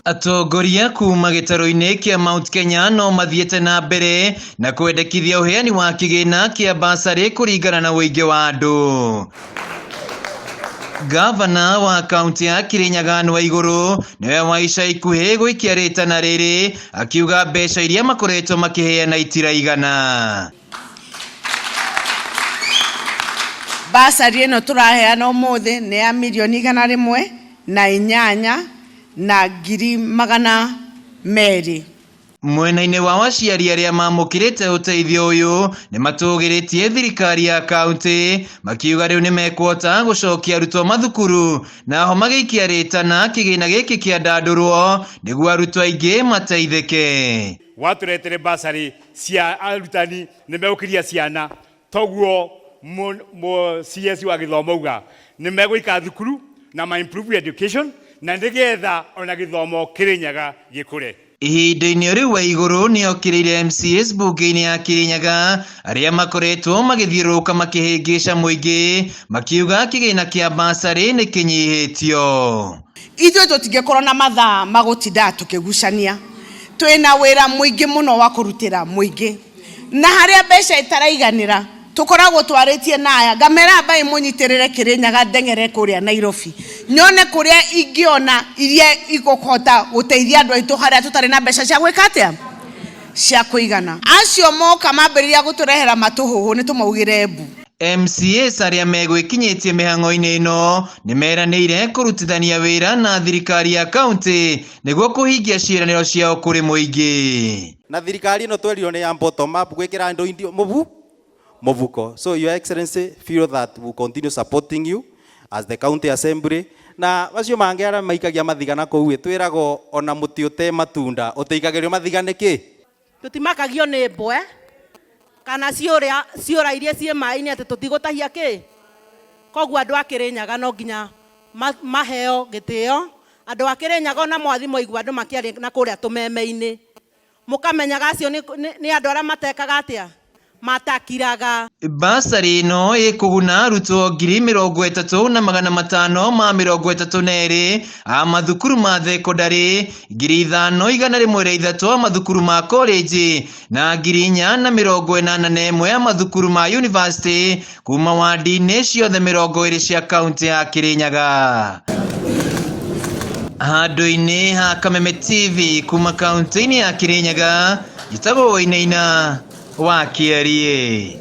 Atongoria kuma gĩtaro-inĩ kĩa Mount Kenya no mathiĩte na mbere na kwendekithia ũheani wa kĩgĩna kĩa basarĩ kũringana na ũingĩ wa andũ. Gavana wa kaunti ya Kirinyaga Anne Waigũrũ niwe wa ica ikuhĩ gũikia rĩtana rĩrĩ, akiuga mbeca iria makoretwo makĩheana itiraigana. Basarĩ ĩno tũraheana ũmũthĩ nĩ ya mirioni 108,200. Mwena-inĩ wa aciari arĩa mamũkĩrĩte ũteithio ũyũ nĩ matũgĩrĩtie thirikari ya kaunti, makiuga rĩu nĩ mekwota gũcokia arutwo mathukuru, naho magĩikia rĩtana kĩgĩna gĩkĩ kĩa ndandũrwo nĩguo arutwo aingĩ mateithĩke. Waturetere basarĩ cia arutani nĩ megũkĩria ciana, toguo CS wa gĩthomo uga nĩ megũika thukuru na ma improve education na nĩgetha ona gĩthomo Kirinyaga gĩkũre. Ihinda-inĩ rĩu Waigũrũ nĩ okĩrĩire MCAs mbunge-inĩ ya Kirinyaga arĩa makoretwo magĩthiũrũrũka makĩhĩngĩca mũingĩ, makiuga kĩgĩna kĩa basarĩ nĩ kĩnyihĩtio. Ithuĩ tũtingĩkorwo na mathaa magũtinda tũkĩgucania, twĩna wĩra mũingĩ mũno wa kũrutĩra mũingĩ, na harĩa mbeca itaraiganĩra tukoragwo twarĩtie naya ngamera mbai mũnyitĩrĩre Kirinyaga ndeng'ere kũrĩa Nairobi, nyone kũrĩa ingĩona iria igũkota gũteithia andũ aitũ harĩa tũtarĩ na mbeca cia gwĩka atĩa cia kũigana. Acio moka mambĩrĩria gũtũrehera matũhũhũ nĩ tũmaugĩre Embu. MCAs arĩa megwĩkinyĩtie mĩhang'o-inĩ ĩno nĩ meranĩire kũrutithania wĩra na thirikari ya kaunti nĩguo kũhingia ciĩranĩro ciao kũrĩ mũingĩ. Na thirikari ĩno twerirwo nĩ ya bottom up gwĩkĩra andũ indio Movuko. So Your Excellency, feel that we'll continue supporting you as the county assembly. Na wacio mangĩara maikagia mathigana kũu twĩragwo ona mũtĩ ũte matunda ũteikagĩrio mathigana nĩkĩ? Tũtimakagio nĩ mbwe kana ciũra iria ciĩ maĩ-inĩ atĩ tũtigũtahia kĩ. Koguo andũ a Kirinyaga no nginya maheo gĩtĩo. Andũ a Kirinyaga ona mwathimo igua andũ makĩaria na kũrĩa tũmeme-inĩ, mũkamenyaga acio nĩ andũ arĩa matekaga atĩa matakiraga. Basarĩ ĩno ĩkũguna arutwo 30,532 a mathukuru ma thekondarĩ, 5,103 a mathukuru ma college na 481 a mathukuru ma university kuma wadi-inĩ ciothe 20 cia kaunti ya Kirinyaga. Handũ-inĩ ha Kameme TV kuma kaunti-inĩ ya Kirinyaga, njĩtagwo Wainaina wa Kiarie.